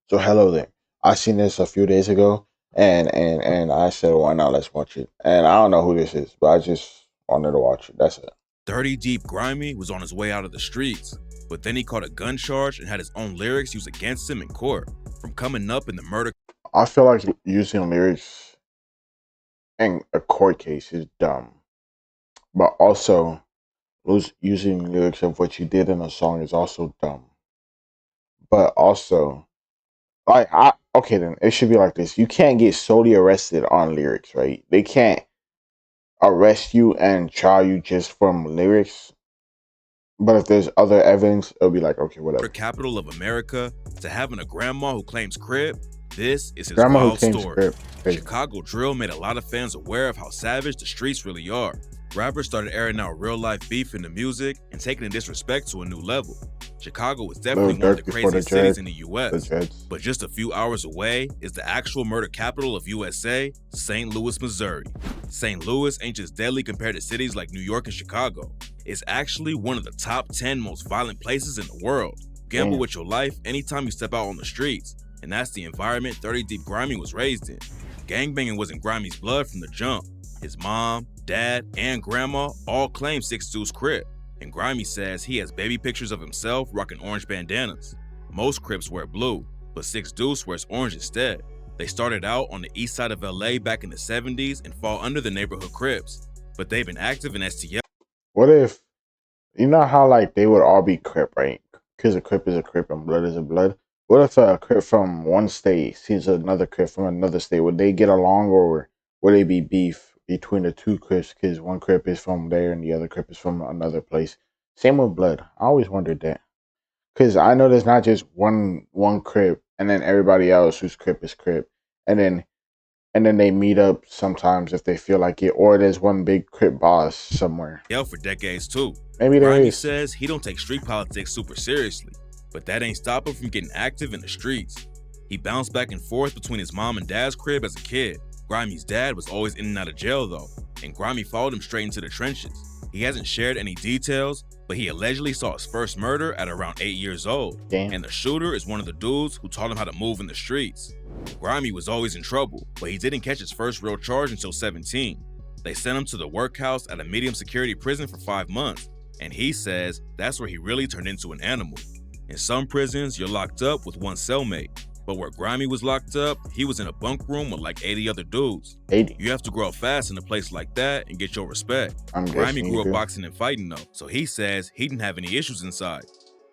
So hello there. I seen this a few days ago, and I said, why not? Let's watch it. And I don't know who this is, but I just wanted to watch it. That's it. 30 Deep Grimy was on his way out of the streets, but then he caught a gun charge and had his own lyrics used against him in court. From coming up in the murder I feel like using lyrics in a court case is dumb, but also using lyrics of what you did in a song is also dumb. But also, like, okay, then it should be like this: you can't get solely arrested on lyrics, right? They can't arrest you and try you just from lyrics. But if there's other evidence, it'll be like, okay, whatever. capital of America to having a grandma who claims crib, this is his Grandma who wild claims story. crib. Crazy. Chicago drill made a lot of fans aware of how savage the streets really are. Rappers started airing out real-life beef in the music and taking the disrespect to a new level. Chicago is definitely one of the craziest cities in the US, but just a few hours away is the actual murder capital of USA, St. Louis, Missouri. St. Louis ain't just deadly compared to cities like New York and Chicago. It's actually one of the top 10 most violent places in the world. Gamble with your life anytime you step out on the streets, and that's the environment 30 Deep Grimy was raised in. Gangbanging was in Grimy's blood from the jump. His mom, dad, and grandma all claim 6 Deuce crib, and Grimy says he has baby pictures of himself rocking orange bandanas. Most Crips wear blue, but 6 Deuce wears orange instead. They started out on the east side of LA back in the 70s and fall under the neighborhood Crips, but they've been active in STL. What if, you know how like they would all be Crip, right? Because a Crip is a Crip and blood is a blood. What if a Crip from one state sees another Crip from another state? Would they get along, or would they be beef between the two Crips because one Crip is from there and the other Crip is from another place? Same with blood. I always wondered that. Because I know there's not just one Crip and then everybody else whose Crip is Crip. And then they meet up sometimes if they feel like it, or there's one big Crip boss somewhere. For decades too. Maybe there Grimy is. says he don't take street politics super seriously, but that ain't stop him from getting active in the streets. He bounced back and forth between his mom and dad's crib as a kid. Grimy's dad was always in and out of jail though, and Grimy followed him straight into the trenches. He hasn't shared any details, but he allegedly saw his first murder at around 8 years old. Damn. And the shooter is one of the dudes who taught him how to move in the streets. Grimy was always in trouble, but he didn't catch his first real charge until 17. They sent him to the workhouse at a medium security prison for 5 months, and he says that's where he really turned into an animal. In some prisons, you're locked up with one cellmate, but where Grimy was locked up, he was in a bunk room with like 80 other dudes. 80. You have to grow up fast in a place like that and get your respect. I'm Grimy guessing grew up you do. boxing and fighting though, so he says he didn't have any issues inside.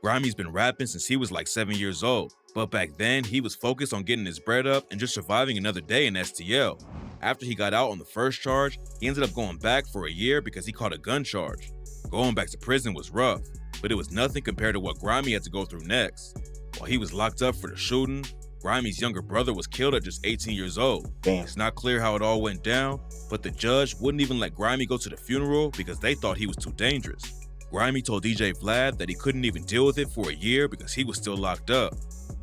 Grimy's been rapping since he was like 7 years old, but back then he was focused on getting his bread up and just surviving another day in STL. After he got out on the first charge, he ended up going back for a year because he caught a gun charge. Going back to prison was rough, but it was nothing compared to what Grimy had to go through next. While he was locked up for the shooting, Grimy's younger brother was killed at just 18 years old. Damn. It's not clear how it all went down, but the judge wouldn't even let Grimy go to the funeral because they thought he was too dangerous. Grimy told DJ Vlad that he couldn't even deal with it for a year because he was still locked up.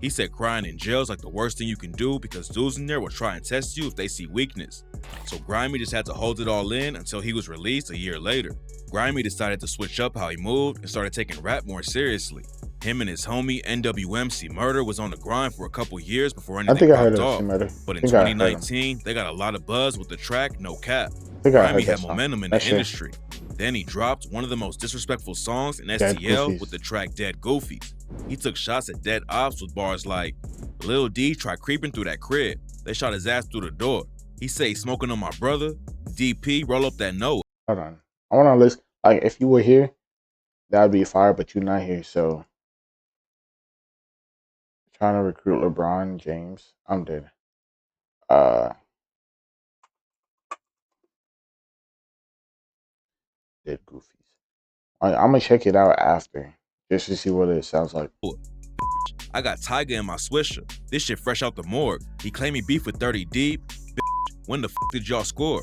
He said crying in jail is like the worst thing you can do because dudes in there will try and test you if they see weakness. So Grimy just had to hold it all in until he was released a year later. Grimy decided to switch up how he moved and started taking rap more seriously. Him and his homie NWMC Murder was on the grind for a couple years before anything popped off. But in 2019, they got a lot of buzz with the track No Cap. Grimy had momentum in the industry. Then he dropped one of the most disrespectful songs in STL with the track Dead Goofies. He took shots at dead ops with bars like, Lil D tried creeping through that crib. They shot his ass through the door. He say he's smoking on my brother. DP, roll up that note. Hold on. I want to listen. Like, if you were here, that would be fire, but you're not here, so. Trying to recruit LeBron James. I'm dead. Dead Goofies. I'm gonna check it out after, just to see what it sounds like. I got Tiger in my swisher. This shit fresh out the morgue. He claimed he beef with 30 Deep. When the f did y'all score?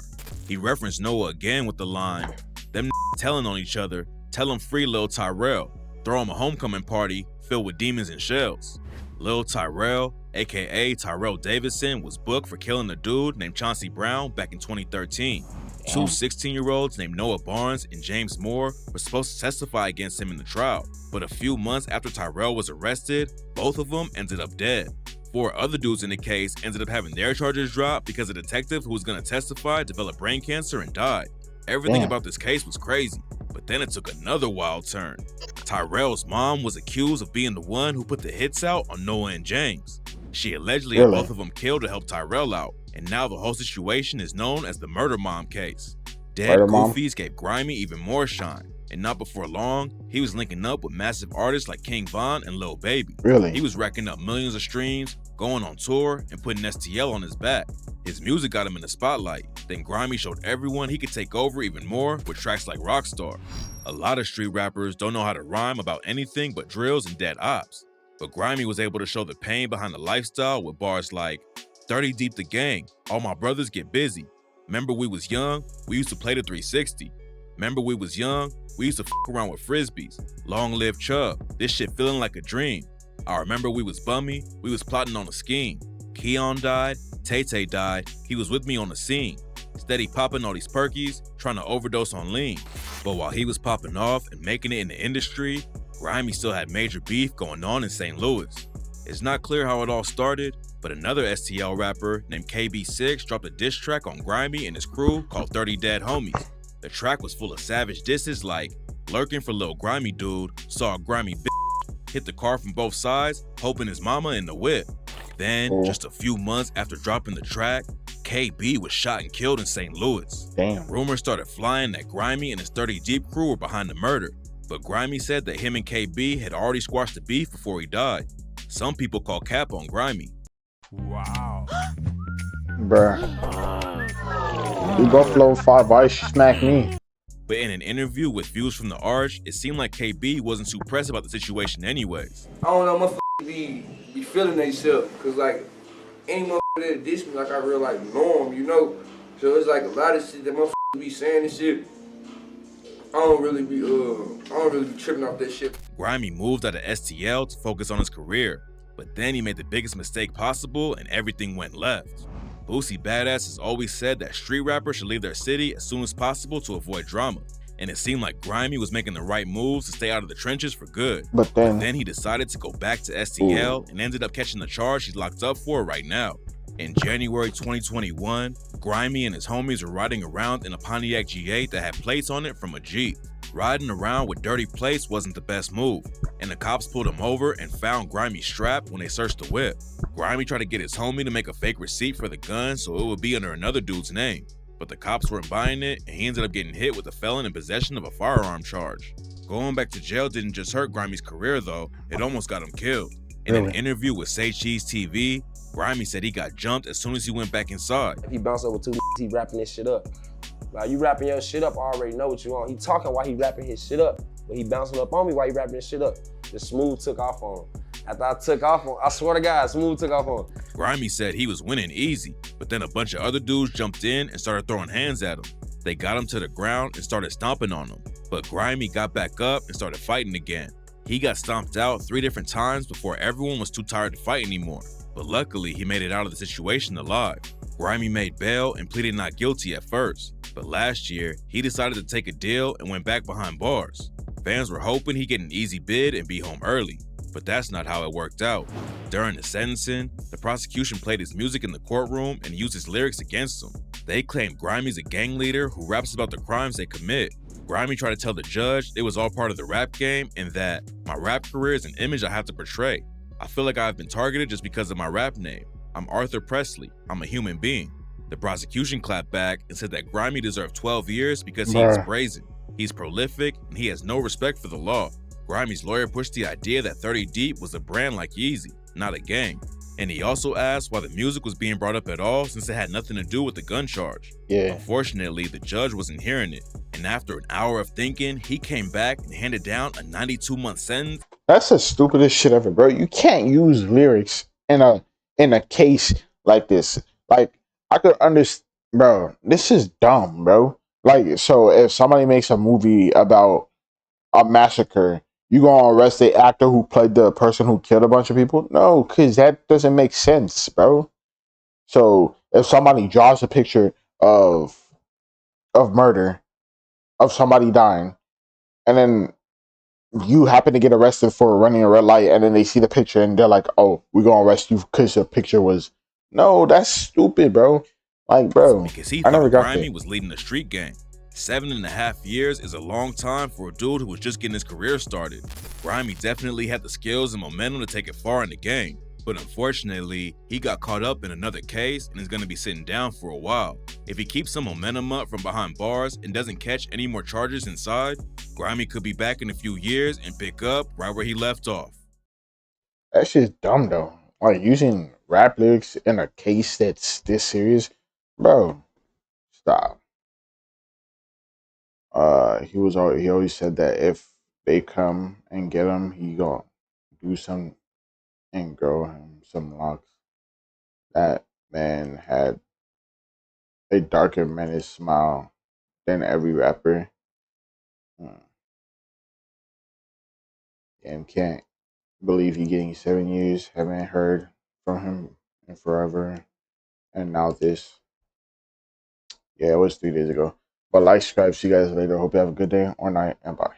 He referenced Noah again with the line, them telling on each other, tell him free Lil Tyrell. Throw him a homecoming party filled with demons and shells. Lil Tyrell, aka Tyrell Davidson, was booked for killing a dude named Chauncey Brown back in 2013. Two 16-year-olds named Noah Barnes and James Moore were supposed to testify against him in the trial, but a few months after Tyrell was arrested, both of them ended up dead. 4 other dudes in the case ended up having their charges dropped because a detective who was going to testify developed brain cancer and died. Everything about this case was crazy, but then it took another wild turn. Tyrell's mom was accused of being the one who put the hits out on Noah and James. She allegedly had both of them killed to help Tyrell out, and now the whole situation is known as the Murder Mom case. Dead Goofies gave Grimy even more shine, and not before long, he was linking up with massive artists like King Von and Lil Baby. He was racking up millions of streams, going on tour, and putting STL on his back. His music got him in the spotlight, then Grimy showed everyone he could take over even more with tracks like Rockstar. A lot of street rappers don't know how to rhyme about anything but drills and dead ops, but Grimy was able to show the pain behind the lifestyle with bars like 30 deep the gang, all my brothers get busy. Remember we was young, we used to play the 360. Remember we was young, we used to fuck around with frisbees. Long live Chubb, this shit feeling like a dream. I remember we was bummy, we was plotting on a scheme. Keon died, Tay-Tay died, he was with me on the scene. Steady popping all these perkies, trying to overdose on lean. But while he was popping off and making it in the industry, Grimy still had major beef going on in St. Louis. It's not clear how it all started, but another STL rapper named KB6 dropped a diss track on Grimy and his crew called 30 Dead Homies. The track was full of savage disses like, lurking for Lil Grimy dude, saw a grimy bitch, hit the car from both sides, hoping his mama in the whip. Then, just a few months after dropping the track, KB was shot and killed in St. Louis. Rumors started flying that Grimy and his 30 Deep crew were behind the murder, but Grimy said that him and KB had already squashed the beef before he died. Some people call cap on Grimy. Wow. Bruh. You go flow 5 ice, smack me. But in an interview with Views from the Arch, it seemed like KB wasn't too pressed about the situation anyways. I don't know, motherfuckers be feeling themselves, cause like any motherfucker that diss me, like I real like know 'em, you know. So it's like a lot of shit that motherfuckers be saying and shit. I don't really be tripping off that shit. Grimy moved out of STL to focus on his career, but then he made the biggest mistake possible and everything went left. Boosie Badass has always said that street rappers should leave their city as soon as possible to avoid drama, and it seemed like Grimy was making the right moves to stay out of the trenches for good. But then he decided to go back to STL and ended up catching the charge he's locked up for right now. In January 2021, Grimy and his homies were riding around in a Pontiac G8 that had plates on it from a Jeep. Riding around with dirty plates wasn't the best move, and the cops pulled him over and found Grimy strapped when they searched the whip. Grimy tried to get his homie to make a fake receipt for the gun so it would be under another dude's name, but the cops weren't buying it and he ended up getting hit with a felon in possession of a firearm charge. Going back to jail didn't just hurt Grimy's career though, it almost got him killed. In an interview with Say Cheese TV, Grimy said he got jumped as soon as he went back inside. If he bounced over 2, he wrapping this shit up. Like, you wrapping your shit up, I already know what you want. He talking while he wrapping his shit up, but he bouncing up on me while he wrapping his shit up. The Smooth took off on him. After I took off on, I swear to God, Smooth took off on him. Grimy said he was winning easy, but then a bunch of other dudes jumped in and started throwing hands at him. They got him to the ground and started stomping on him, but Grimy got back up and started fighting again. He got stomped out 3 different times before everyone was too tired to fight anymore, but luckily he made it out of the situation alive. Grimy made bail and pleaded not guilty at first, but last year, he decided to take a deal and went back behind bars. Fans were hoping he'd get an easy bid and be home early, but that's not how it worked out. During the sentencing, the prosecution played his music in the courtroom and used his lyrics against him. They claimed Grimy's a gang leader who raps about the crimes they commit. Grimy tried to tell the judge it was all part of the rap game and that my rap career is an image I have to portray. I feel like I've been targeted just because of my rap name. I'm Arthur Presley. I'm a human being. The prosecution clapped back and said that Grimy deserved 12 years because he is brazen. He's prolific and he has no respect for the law. Grimy's lawyer pushed the idea that 30 Deep was a brand like Yeezy, not a gang. And he also asked why the music was being brought up at all since it had nothing to do with the gun charge. Unfortunately, the judge wasn't hearing it. And after an hour of thinking, he came back and handed down a 92-month sentence. That's the stupidest shit ever, bro. You can't use lyrics in a case like this. Like, I could understand, bro. This is dumb, bro. Like, so if somebody makes a movie about a massacre, you gonna arrest the actor who played the person who killed a bunch of people? No, because that doesn't make sense, bro. So if somebody draws a picture of murder, of somebody dying, and then you happen to get arrested for running a red light, and then they see the picture and they're like, "Oh, we're gonna arrest you because your picture was." No, that's stupid, bro. Like, bro, Because he I never thought got there. Grimy was leading a street gang. 7.5 years is a long time for a dude who was just getting his career started. Grimy definitely had the skills and momentum to take it far in the game, but unfortunately, he got caught up in another case and is going to be sitting down for a while. If he keeps some momentum up from behind bars and doesn't catch any more charges inside, Grimy could be back in a few years and pick up right where he left off. That shit's dumb though. Like using rap lyrics in a case that's this serious, bro. Stop. He always said that if they come and get him, he gonna do some and grow him some locks. That man had a darker menace smile than every rapper. Hmm. And can't believe he getting 7 years. Haven't heard from him in forever. And now this. Yeah, it was 3 days ago. But like, subscribe, see you guys later. Hope you have a good day or night, and bye.